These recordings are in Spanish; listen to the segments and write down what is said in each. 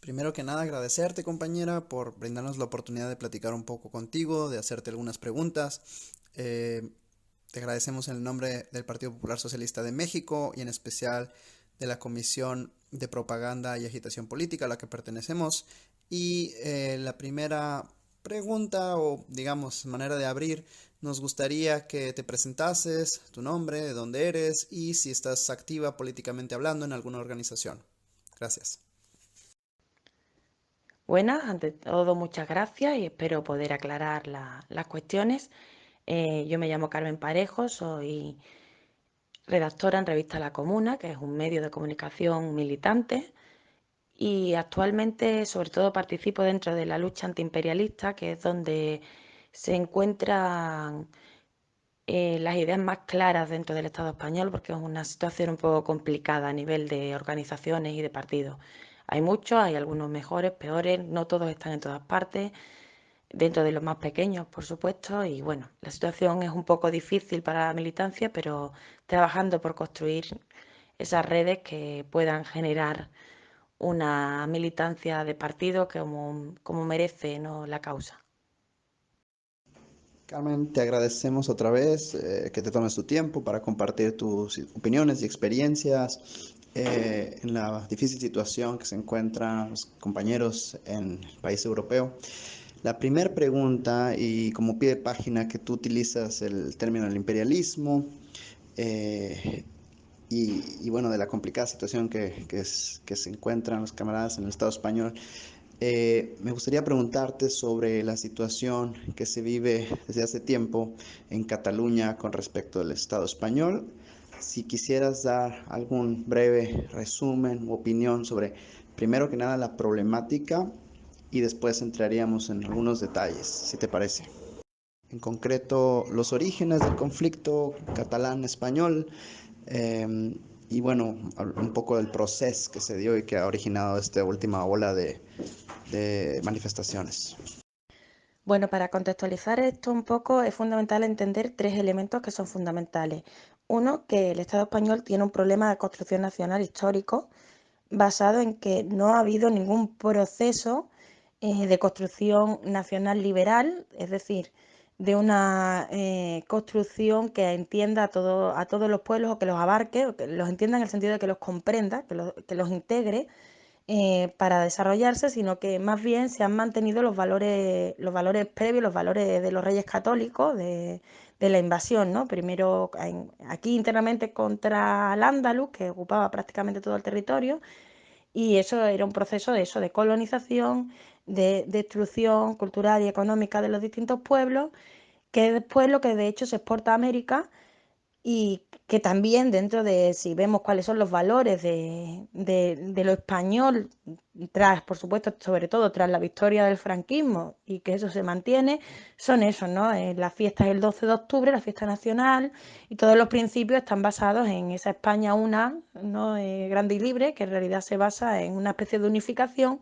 Primero que nada, agradecerte, compañera, por brindarnos la oportunidad de platicar un poco contigo, de hacerte algunas preguntas. Eh, Te agradecemos en el nombre del Partido Popular Socialista de México y en especial de la Comisión de Propaganda y Agitación Política a la que pertenecemos. Y la primera pregunta o digamos manera de abrir, nos gustaría que te presentases, tu nombre, de dónde eres y si estás activa políticamente hablando en alguna organización. Gracias. Buenas, ante todo muchas gracias y espero poder aclarar las cuestiones. Yo me llamo Carmen Parejo, soy redactora en Revista La Comuna, que es un medio de comunicación militante, y actualmente sobre todo participo dentro de la lucha antiimperialista, que es donde se encuentran las ideas más claras dentro del Estado español, porque es una situación un poco complicada a nivel de organizaciones y de partidos. Hay muchos, hay algunos mejores, peores, no todos están en todas partes, dentro de los más pequeños, por supuesto, y bueno, la situación es un poco difícil para la militancia, pero trabajando por construir esas redes que puedan generar una militancia de partido como merece, ¿no?, la causa. Carmen, te agradecemos otra vez que te tomes tu tiempo para compartir tus opiniones y experiencias en la difícil situación que se encuentran los compañeros en el país europeo. La primera pregunta, y como pie de página que tú utilizas el término del imperialismo, eh, bueno, de la complicada situación que se encuentran los camaradas en el Estado español. Me gustaría preguntarte sobre la situación que se vive desde hace tiempo en Cataluña con respecto al Estado español. Si quisieras dar algún breve resumen u opinión sobre, primero que nada, la problemática y después entraríamos en algunos detalles, si te parece. En concreto, los orígenes del conflicto catalán-español y bueno, un poco del proceso que se dio y que ha originado esta última ola de manifestaciones. Bueno, para contextualizar esto un poco es fundamental entender tres elementos que son fundamentales. Uno, que el Estado español tiene un problema de construcción nacional histórico basado en que no ha habido ningún proceso de construcción nacional liberal, es decir, de una construcción que entienda a todos los pueblos o que los abarque, o que los entienda en el sentido de que los comprenda, que los integre para desarrollarse, sino que más bien se han mantenido los valores previos, los valores de los reyes católicos, de la invasión, ¿no? Primero aquí internamente contra al Andaluz, que ocupaba prácticamente todo el territorio, y eso era un proceso de eso, de colonización, de destrucción cultural y económica de los distintos pueblos, que después lo que de hecho se exporta a América y que también dentro de, si vemos cuáles son los valores de lo español, tras, por supuesto, sobre todo tras la victoria del franquismo y que eso se mantiene, son esos, ¿no? Las fiestas del 12 de octubre, la fiesta nacional y todos los principios están basados en esa España una, ¿no? Grande y libre, que en realidad se basa en una especie de unificación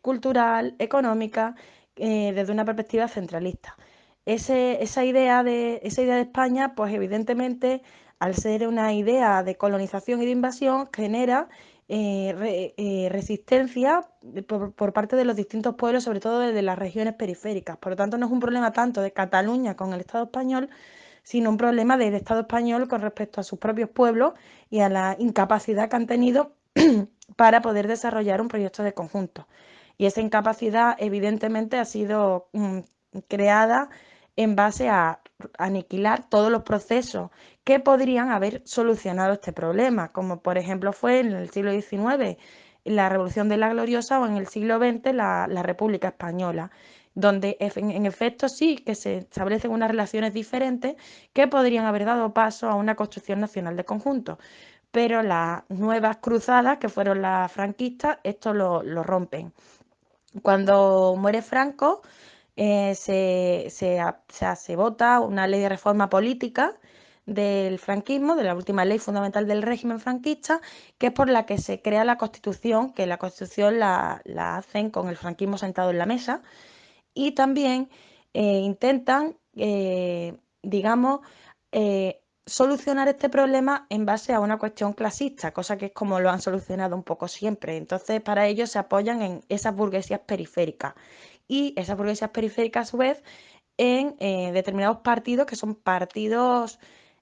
cultural, económica, desde una perspectiva centralista. Esa idea de España, pues evidentemente, al ser una idea de colonización y de invasión, genera resistencia por parte de los distintos pueblos, sobre todo de las regiones periféricas. Por lo tanto, no es un problema tanto de Cataluña con el Estado español, sino un problema del Estado español con respecto a sus propios pueblos y a la incapacidad que han tenido para poder desarrollar un proyecto de conjunto. Y esa incapacidad evidentemente ha sido creada en base a aniquilar todos los procesos que podrían haber solucionado este problema, como por ejemplo fue en el siglo XIX la Revolución de la Gloriosa o en el siglo XX la República Española, donde en efecto sí que se establecen unas relaciones diferentes que podrían haber dado paso a una construcción nacional de conjunto, pero las nuevas cruzadas, que fueron las franquistas, esto lo rompen. Cuando muere Franco, se vota una ley de reforma política del franquismo, de la última ley fundamental del régimen franquista, que es por la que se crea la Constitución, que la Constitución la hacen con el franquismo sentado en la mesa, y también intentan, digamos, solucionar este problema en base a una cuestión clasista, cosa que es como lo han solucionado un poco siempre. Entonces, para ello se apoyan en esas burguesías periféricas y esas burguesías periféricas, a su vez, en determinados partidos que son partidos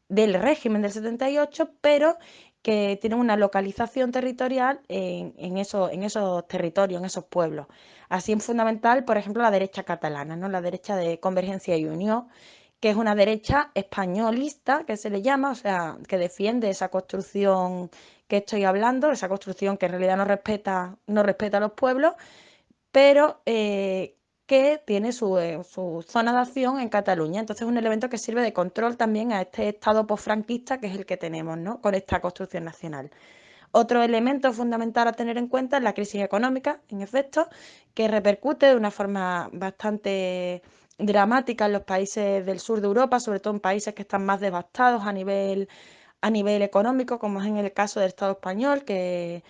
del régimen del 78, pero que tienen una localización territorial en esos territorios, en esos pueblos. Así es fundamental, por ejemplo, la derecha catalana, ¿no? La derecha de Convergencia y Unión, que es una derecha españolista, que se le llama, o sea, que defiende esa construcción que estoy hablando, esa construcción que en realidad no respeta a los pueblos, pero que tiene su zona de acción en Cataluña. Entonces es un elemento que sirve de control también a este Estado posfranquista que es el que tenemos, ¿no? Con esta construcción nacional. Otro elemento fundamental a tener en cuenta es la crisis económica, en efecto, que repercute de una forma bastante dramática en los países del sur de Europa, sobre todo en países que están más devastados a nivel económico, como es en el caso del Estado español, que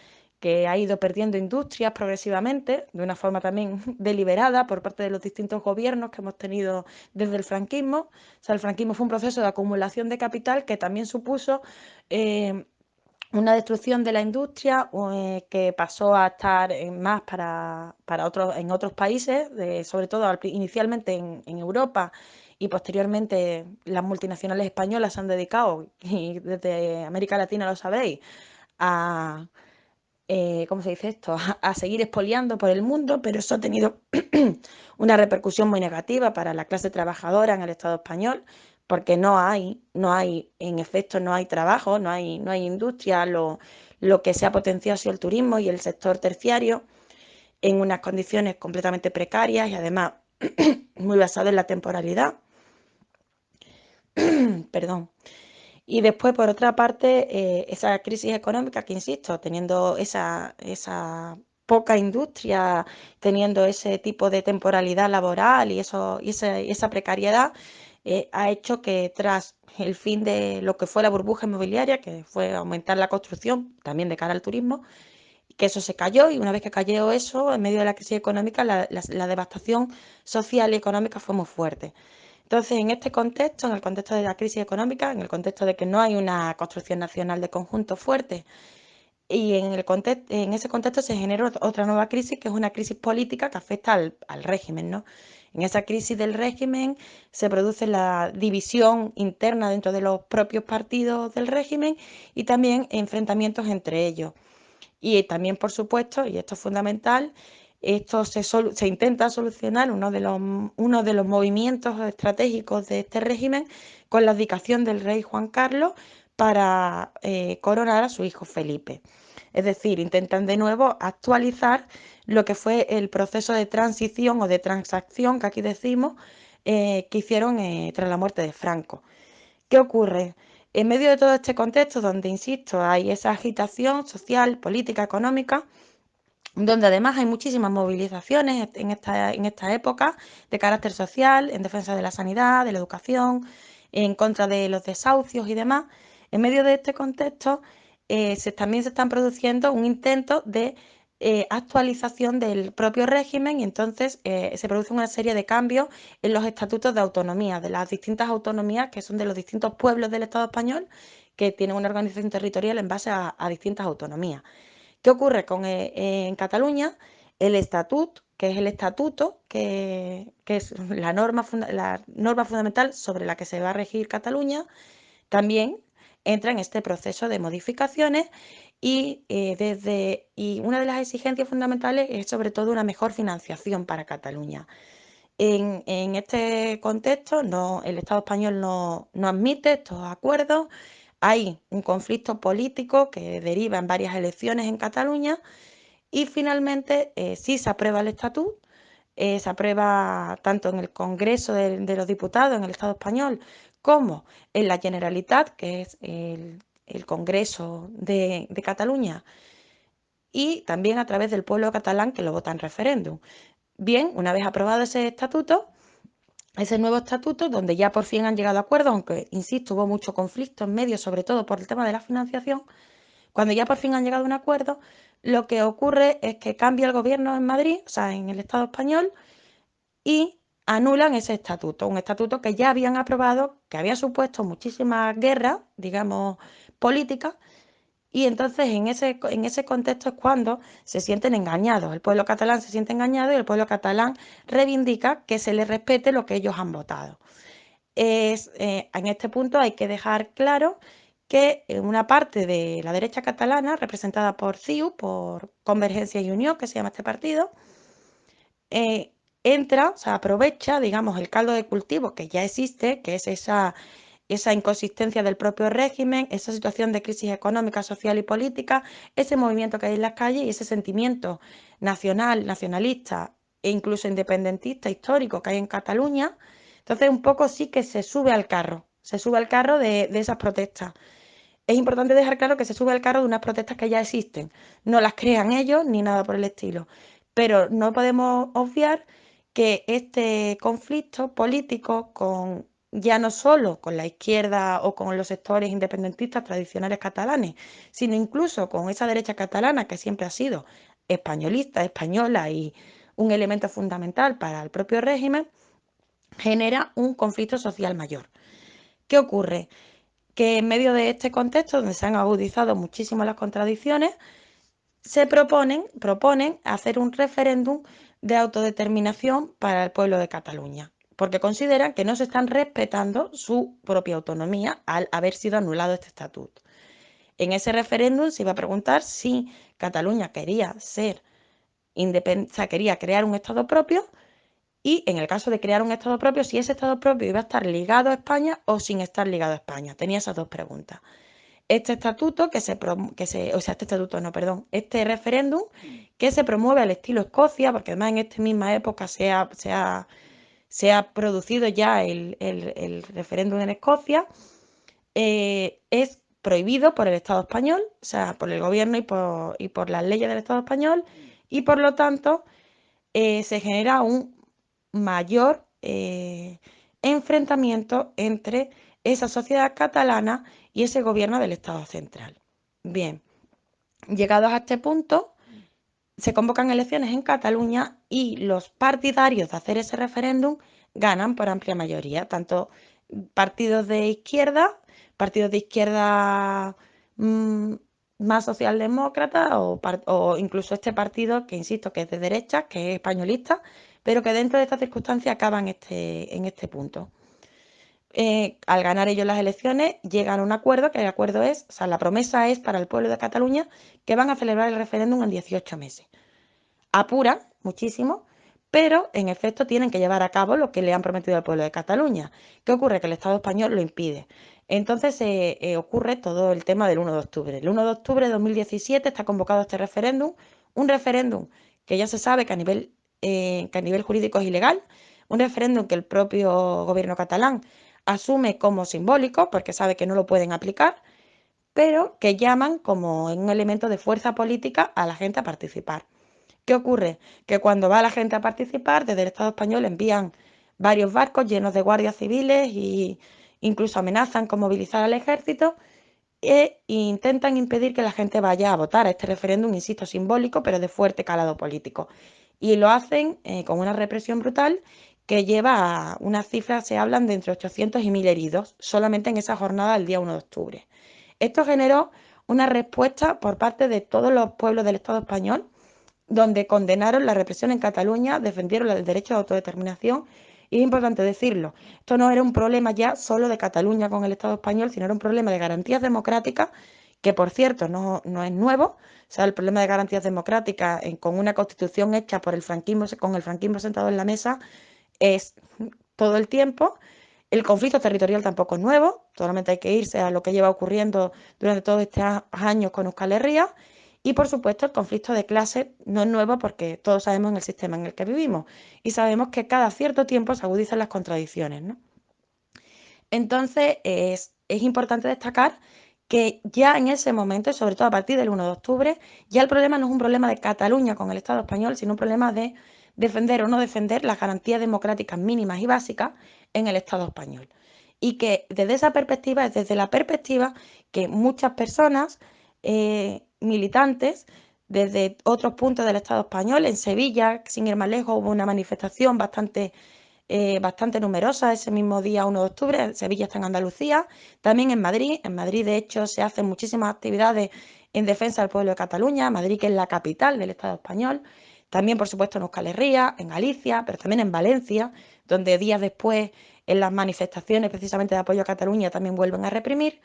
ha ido perdiendo industrias progresivamente, de una forma también deliberada por parte de los distintos gobiernos que hemos tenido desde el franquismo. O sea, el franquismo fue un proceso de acumulación de capital que también supuso una destrucción de la industria que pasó a estar más en otros países, sobre todo inicialmente en Europa, y posteriormente las multinacionales españolas se han dedicado, y desde América Latina lo sabéis, a, ¿cómo se dice esto?, a seguir expoliando por el mundo, pero eso ha tenido una repercusión muy negativa para la clase trabajadora en el Estado español, porque en efecto, no hay trabajo, no hay industria, lo que se ha potenciado ha sido el turismo y el sector terciario en unas condiciones completamente precarias y además muy basado en la temporalidad. Perdón. Y después, por otra parte, esa crisis económica que, insisto, teniendo esa poca industria, teniendo ese tipo de temporalidad laboral y esa precariedad, ha hecho que tras el fin de lo que fue la burbuja inmobiliaria, que fue aumentar la construcción, también de cara al turismo, que eso se cayó y una vez que cayó eso, en medio de la crisis económica, la devastación social y económica fue muy fuerte. Entonces, en este contexto, en el contexto de la crisis económica, en el contexto de que no hay una construcción nacional de conjunto fuerte, y en ese contexto se genera otra nueva crisis, que es una crisis política que afecta al régimen, ¿no? En esa crisis del régimen se produce la división interna dentro de los propios partidos del régimen y también enfrentamientos entre ellos. Y también, por supuesto, y esto es fundamental, esto se intenta solucionar uno de los movimientos estratégicos de este régimen con la abdicación del rey Juan Carlos para coronar a su hijo Felipe. Es decir, intentan de nuevo actualizar lo que fue el proceso de transición o de transacción que aquí decimos que hicieron tras la muerte de Franco. ¿Qué ocurre? En medio de todo este contexto, donde, insisto, hay esa agitación social, política, económica, donde además hay muchísimas movilizaciones en esta época de carácter social, en defensa de la sanidad, de la educación, en contra de los desahucios y demás, en medio de este contexto también se están produciendo un intento de actualización del propio régimen y entonces se produce una serie de cambios en los estatutos de autonomía, de las distintas autonomías que son de los distintos pueblos del Estado español que tienen una organización territorial en base a distintas autonomías. ¿Qué ocurre en Cataluña? El estatut, que es el estatuto, que es la norma fundamental sobre la que se va a regir Cataluña, también entra en este proceso de modificaciones y una de las exigencias fundamentales es sobre todo una mejor financiación para Cataluña. En este contexto, el Estado español no admite estos acuerdos. Hay un conflicto político que deriva en varias elecciones en Cataluña y finalmente sí se aprueba el estatut. Se aprueba tanto en el Congreso de los Diputados en el Estado español como en la Generalitat, que es el Congreso de Cataluña, y también a través del pueblo catalán que lo vota en referéndum. Bien, una vez aprobado ese nuevo estatuto, donde ya por fin han llegado a acuerdos, aunque, insisto, hubo mucho conflicto en medio, sobre todo por el tema de la financiación, cuando ya por fin han llegado a un acuerdo, lo que ocurre es que cambia el gobierno en Madrid, o sea, en el Estado español, y anulan ese estatuto, un estatuto que ya habían aprobado, que había supuesto muchísimas guerras, digamos, políticas, y entonces en ese contexto es cuando se sienten engañados. El pueblo catalán se siente engañado y el pueblo catalán reivindica que se les respete lo que ellos han votado. En este punto hay que dejar claro que una parte de la derecha catalana, representada por CiU, por Convergencia y Unió, que se llama este partido, entra, o sea, aprovecha, digamos, el caldo de cultivo que ya existe, que es esa inconsistencia del propio régimen, esa situación de crisis económica, social y política, ese movimiento que hay en las calles y ese sentimiento nacional, nacionalista e incluso independentista histórico que hay en Cataluña. Entonces, un poco sí que se sube al carro de esas protestas. Es importante dejar claro que se sube al carro de unas protestas que ya existen. No las crean ellos ni nada por el estilo. Pero no podemos obviar que este conflicto político con ya no solo con la izquierda o con los sectores independentistas tradicionales catalanes, sino incluso con esa derecha catalana que siempre ha sido españolista, española y un elemento fundamental para el propio régimen, genera un conflicto social mayor. ¿Qué ocurre? Que en medio de este contexto, donde se han agudizado muchísimo las contradicciones, se proponen hacer un referéndum de autodeterminación para el pueblo de Cataluña, porque consideran que no se están respetando su propia autonomía al haber sido anulado este estatuto. En ese referéndum se iba a preguntar si Cataluña quería ser independiente, o sea, quería crear un Estado propio y en el caso de crear un Estado propio, si ese Estado propio iba a estar ligado a España o sin estar ligado a España. Tenía esas dos preguntas. Este estatuto este estatuto no, perdón, este referéndum que se promueve al estilo Escocia, porque además en esta misma época se ha producido ya el referéndum en Escocia, es prohibido por el Estado español, o sea, por el gobierno y por las leyes del Estado español, y por lo tanto se genera un mayor enfrentamiento entre esa sociedad catalana y ese gobierno del Estado central. Bien, llegados a este punto, se convocan elecciones en Cataluña y los partidarios de hacer ese referéndum ganan por amplia mayoría, tanto partidos de izquierda mmm, más socialdemócrata o incluso este partido que insisto que es de derecha, que es españolista, pero que dentro de estas circunstancias acaba en este punto. Al ganar ellos las elecciones, llegan a un acuerdo, que el acuerdo es, o sea, la promesa es para el pueblo de Cataluña que van a celebrar el referéndum en 18 meses. Apuran muchísimo, pero en efecto tienen que llevar a cabo lo que le han prometido al pueblo de Cataluña. ¿Qué ocurre? Que el Estado español lo impide. Entonces ocurre todo el tema del 1 de octubre. El 1 de octubre de 2017 está convocado este referéndum, un referéndum que ya se sabe que a nivel jurídico es ilegal, un referéndum que el propio gobierno catalán asume como simbólico porque sabe que no lo pueden aplicar, pero que llaman como un elemento de fuerza política a la gente a participar. ¿Qué ocurre? Que cuando va la gente a participar, desde el Estado español envían varios barcos llenos de guardias civiles e incluso amenazan con movilizar al ejército e intentan impedir que la gente vaya a votar a este referéndum, insisto, simbólico, pero de fuerte calado político. Y lo hacen con una represión brutal que lleva a unas cifras, se hablan de entre 800 y 1000 heridos, solamente en esa jornada del día 1 de octubre. Esto generó una respuesta por parte de todos los pueblos del Estado español, donde condenaron la represión en Cataluña, defendieron el derecho de autodeterminación. Y es importante decirlo, esto no era un problema ya solo de Cataluña con el Estado español, sino era un problema de garantías democráticas, que por cierto no es nuevo. O sea, el problema de garantías democráticas con una constitución hecha por el franquismo, con el franquismo sentado en la mesa, es todo el tiempo. El conflicto territorial tampoco es nuevo, solamente hay que irse a lo que lleva ocurriendo durante todos estos años con Euskal Herria. Y por supuesto el conflicto de clase no es nuevo porque todos sabemos en el sistema en el que vivimos y sabemos que cada cierto tiempo se agudizan las contradicciones, ¿no? Entonces es importante destacar que ya en ese momento, sobre todo a partir del 1 de octubre, ya el problema no es un problema de Cataluña con el Estado español, sino un problema de defender o no defender las garantías democráticas mínimas y básicas en el Estado español. Y que desde esa perspectiva, es desde la perspectiva que muchas personas, militantes, desde otros puntos del Estado español, en Sevilla, sin ir más lejos, hubo una manifestación bastante bastante numerosas ese mismo día 1 de octubre. Sevilla está en Andalucía, también en Madrid. En Madrid, de hecho, se hacen muchísimas actividades en defensa del pueblo de Cataluña. Madrid, que es la capital del Estado español. También, por supuesto, en Euskal Herria, en Galicia, pero también en Valencia, donde días después, en las manifestaciones precisamente de apoyo a Cataluña, también vuelven a reprimir.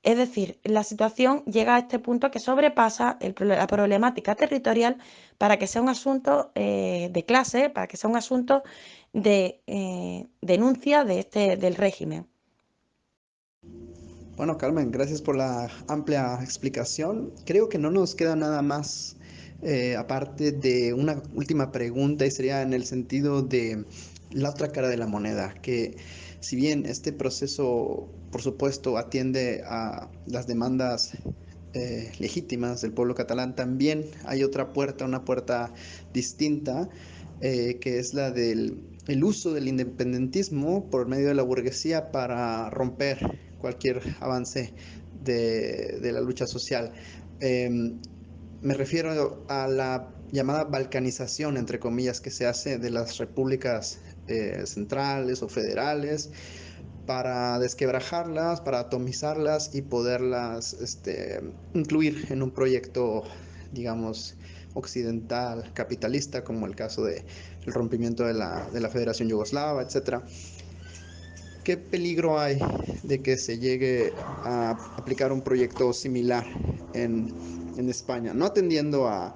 Es decir, la situación llega a este punto que sobrepasa la problemática territorial para que sea un asunto de clase, para que sea un asunto de denuncia del régimen. Bueno, Carmen, gracias por la amplia explicación. Creo que no nos queda nada más aparte de una última pregunta y sería en el sentido de la otra cara de la moneda, que si bien este proceso, por supuesto, atiende a las demandas legítimas del pueblo catalán, también hay otra puerta, una puerta distinta, que es la del el uso del independentismo por medio de la burguesía para romper cualquier avance de la lucha social. Eh, Me refiero a la llamada balcanización, entre comillas, que se hace de las repúblicas centrales o federales para desquebrajarlas, para atomizarlas y poderlas incluir en un proyecto, digamos, occidental, capitalista, como el caso del rompimiento de la Federación Yugoslava, etcétera. ¿Qué peligro hay de que se llegue a aplicar un proyecto similar en España? No atendiendo a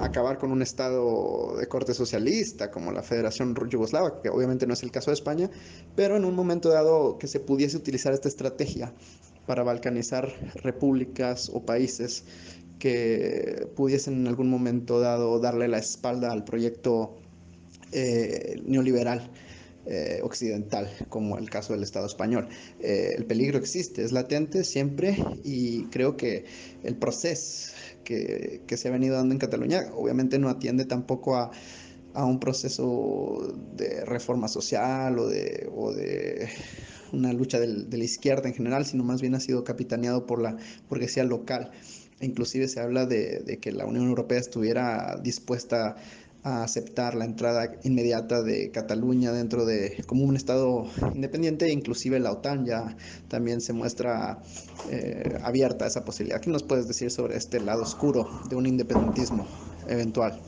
acabar con un Estado de corte socialista como la Federación Yugoslava, que obviamente no es el caso de España, pero en un momento dado que se pudiese utilizar esta estrategia para balcanizar repúblicas o países que pudiesen en algún momento dado darle la espalda al proyecto neoliberal occidental, como el caso del Estado español. El peligro existe, es latente siempre y creo que el proceso que se ha venido dando en Cataluña obviamente no atiende tampoco a un proceso de reforma social o de una lucha de la izquierda en general, sino más bien ha sido capitaneado por la burguesía local. Inclusive se habla de que la Unión Europea estuviera dispuesta a aceptar la entrada inmediata de Cataluña dentro de como un estado independiente, e inclusive la OTAN ya también se muestra abierta a esa posibilidad. ¿Qué nos puedes decir sobre este lado oscuro de un independentismo eventual?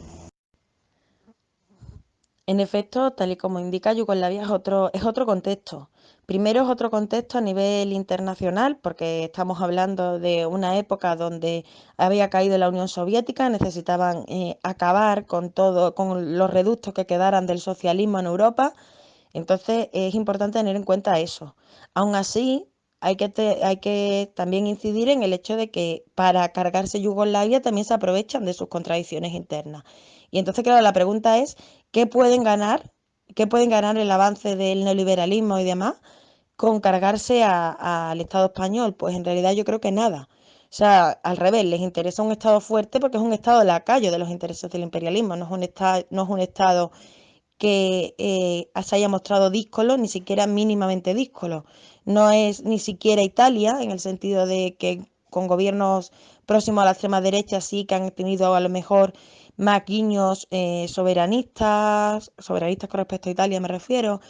En efecto, tal y como indica Yugoslavia, es otro contexto. Primero es otro contexto a nivel internacional, porque estamos hablando de una época donde había caído la Unión Soviética, necesitaban acabar con todo, con los reductos que quedaran del socialismo en Europa. Entonces es importante tener en cuenta eso. Aún así, hay que también incidir en el hecho de que para cargarse Yugoslavia también se aprovechan de sus contradicciones internas. Y entonces, claro, la pregunta es, ¿qué pueden ganar? ¿Qué pueden ganar el avance del neoliberalismo y demás con cargarse al Estado español? Pues en realidad yo creo que nada. O sea, al revés, les interesa un Estado fuerte porque es un Estado lacayo de los intereses del imperialismo, no es un Estado que se haya mostrado díscolo, ni siquiera mínimamente díscolo. No es ni siquiera Italia, en el sentido de que con gobiernos próximos a la extrema derecha sí que han tenido a lo mejor más guiños soberanistas con respecto a Italia me refiero,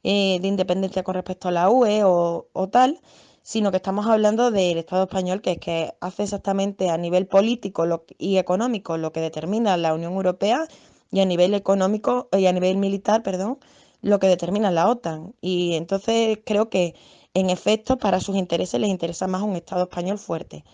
de independencia con respecto a la UE o tal, sino que estamos hablando del Estado español, que es que hace exactamente a nivel político y económico lo que determina la Unión Europea y a nivel económico y a nivel militar, perdón, lo que determina la OTAN. Y entonces creo que en efecto para sus intereses les interesa más un Estado español fuerte.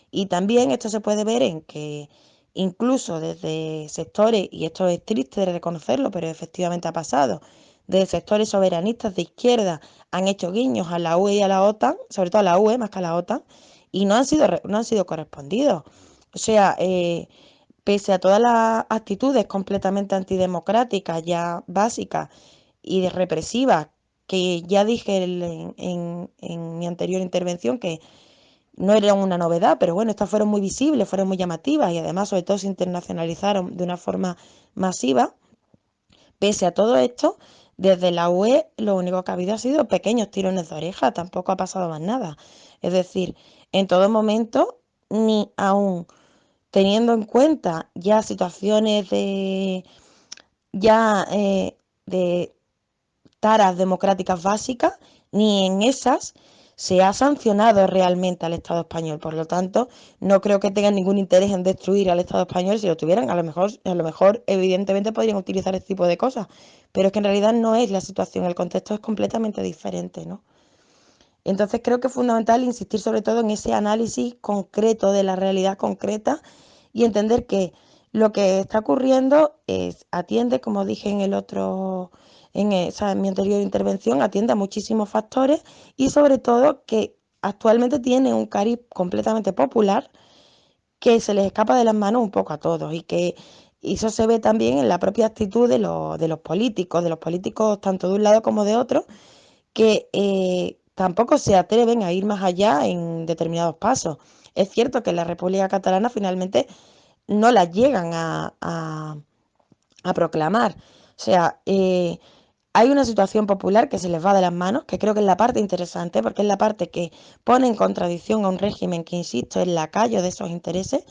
Y también esto se puede ver en que incluso desde sectores, y esto es triste de reconocerlo, pero efectivamente ha pasado, desde sectores soberanistas de izquierda han hecho guiños a la UE y a la OTAN, sobre todo a la UE más que a la OTAN, y no han sido correspondidos. O sea, pese a todas las actitudes completamente antidemocráticas, ya básicas y represivas, que ya dije en mi anterior intervención que no eran una novedad, pero bueno, estas fueron muy visibles, fueron muy llamativas y además sobre todo se internacionalizaron de una forma masiva. Pese a todo esto, desde la UE lo único que ha habido ha sido pequeños tirones de oreja, tampoco ha pasado más nada. Es decir, en todo momento, ni aún teniendo en cuenta ya situaciones ya de taras democráticas básicas, ni en esas se ha sancionado realmente al Estado español. Por lo tanto, no creo que tengan ningún interés en destruir al Estado español. Si lo tuvieran, a lo mejor, evidentemente podrían utilizar este tipo de cosas. Pero es que en realidad no es la situación, el contexto es completamente diferente, ¿no? Entonces creo que es fundamental insistir sobre todo en ese análisis concreto de la realidad concreta y entender que lo que está ocurriendo atiende, como dije en el otro, en mi anterior intervención, atiende a muchísimos factores y sobre todo que actualmente tiene un cariz completamente popular que se les escapa de las manos un poco a todos y que eso se ve también en la propia actitud de los políticos tanto de un lado como de otro, que tampoco se atreven a ir más allá en determinados pasos. Es cierto que en la República Catalana finalmente no las llegan a proclamar. O sea, hay una situación popular que se les va de las manos, que creo que es la parte interesante, porque es la parte que pone en contradicción a un régimen que, insisto, es lacayo de esos intereses,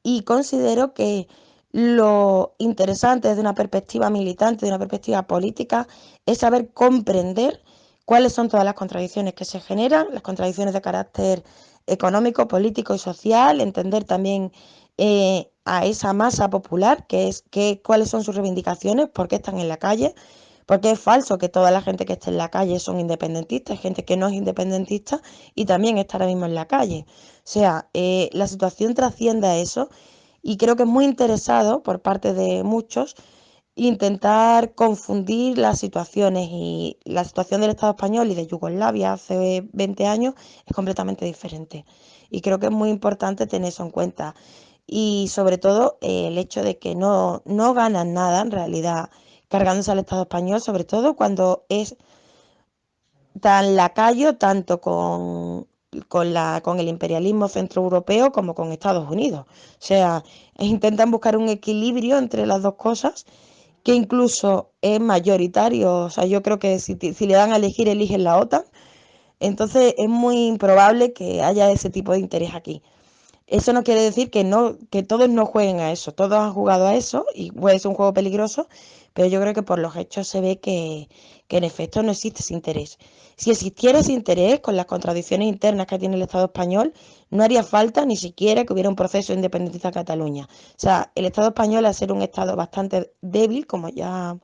y considero que lo interesante desde una perspectiva militante, de una perspectiva política, es saber comprender cuáles son todas las contradicciones que se generan, las contradicciones de carácter económico, político y social, entender también a esa masa popular, cuáles son sus reivindicaciones, por qué están en la calle, porque es falso que toda la gente que esté en la calle son independentistas, hay gente que no es independentista y también está ahora mismo en la calle. O sea, la situación trasciende a eso y creo que es muy interesado por parte de muchos intentar confundir las situaciones, y la situación del Estado español y de Yugoslavia hace 20 años es completamente diferente. Y creo que es muy importante tener eso en cuenta. Y sobre todo el hecho de que no ganan nada en realidad cargándose al Estado español, sobre todo cuando es tan lacayo tanto con el imperialismo centroeuropeo como con Estados Unidos. O sea, intentan buscar un equilibrio entre las dos cosas que incluso es mayoritario. O sea, yo creo que si le dan a elegir, eligen la OTAN. Entonces es muy improbable que haya ese tipo de interés aquí. Eso no quiere decir que todos no jueguen a eso. Todos han jugado a eso y puede ser un juego peligroso, pero yo creo que por los hechos se ve que en efecto no existe ese interés. Si existiera ese interés con las contradicciones internas que tiene el Estado español, no haría falta ni siquiera que hubiera un proceso independentista en Cataluña. O sea, el Estado español, al ser un Estado bastante débil, como ya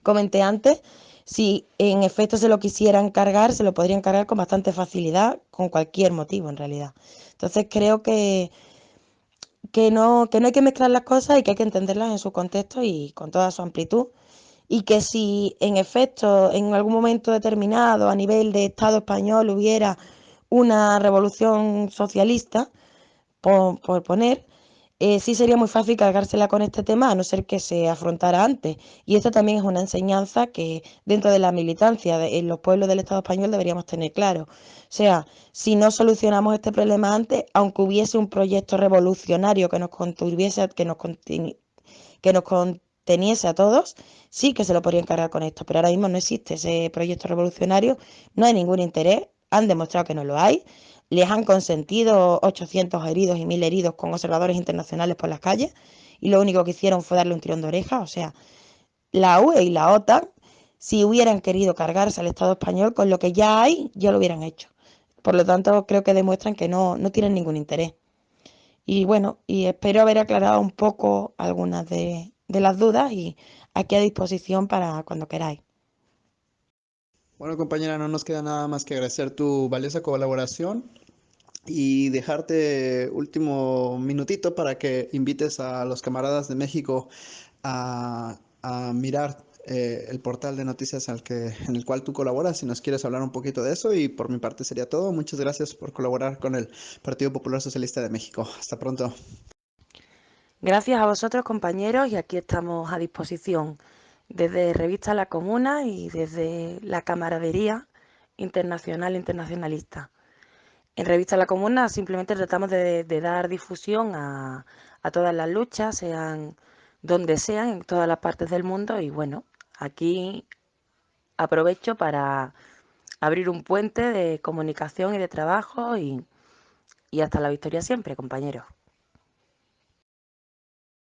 comenté antes, si en efecto se lo quisieran cargar, se lo podrían cargar con bastante facilidad, con cualquier motivo en realidad. Entonces creo que no hay que mezclar las cosas y que hay que entenderlas en su contexto y con toda su amplitud. Y que si en efecto en algún momento determinado a nivel de Estado español hubiera una revolución socialista, por poner, sí sería muy fácil cargársela con este tema, a no ser que se afrontara antes. Y esto también es una enseñanza que dentro de la militancia en los pueblos del Estado español deberíamos tener claro. O sea, si no solucionamos este problema antes, aunque hubiese un proyecto revolucionario que nos contuviese, que nos conteniese a todos, sí que se lo podrían cargar con esto. Pero ahora mismo no existe ese proyecto revolucionario, no hay ningún interés, han demostrado que no lo hay. Les han consentido 800 heridos y 1000 heridos con observadores internacionales por las calles y lo único que hicieron fue darle un tirón de oreja. O sea, la UE y la OTAN, si hubieran querido cargarse al Estado español con lo que ya hay, ya lo hubieran hecho. Por lo tanto, creo que demuestran que no tienen ningún interés. Y bueno, y espero haber aclarado un poco algunas de las dudas y aquí a disposición para cuando queráis. Bueno, compañera, no nos queda nada más que agradecer tu valiosa colaboración y dejarte último minutito para que invites a los camaradas de México a mirar el portal de noticias en el cual tú colaboras. Si nos quieres hablar un poquito de eso, y por mi parte sería todo. Muchas gracias por colaborar con el Partido Popular Socialista de México. Hasta pronto. Gracias a vosotros, compañeros, y aquí estamos a disposición desde Revista La Comuna y desde la Camaradería Internacional e Internacionalista. En Revista La Comuna simplemente tratamos de dar difusión a todas las luchas, sean donde sean, en todas las partes del mundo. Y bueno, aquí aprovecho para abrir un puente de comunicación y de trabajo y hasta la victoria siempre, compañeros.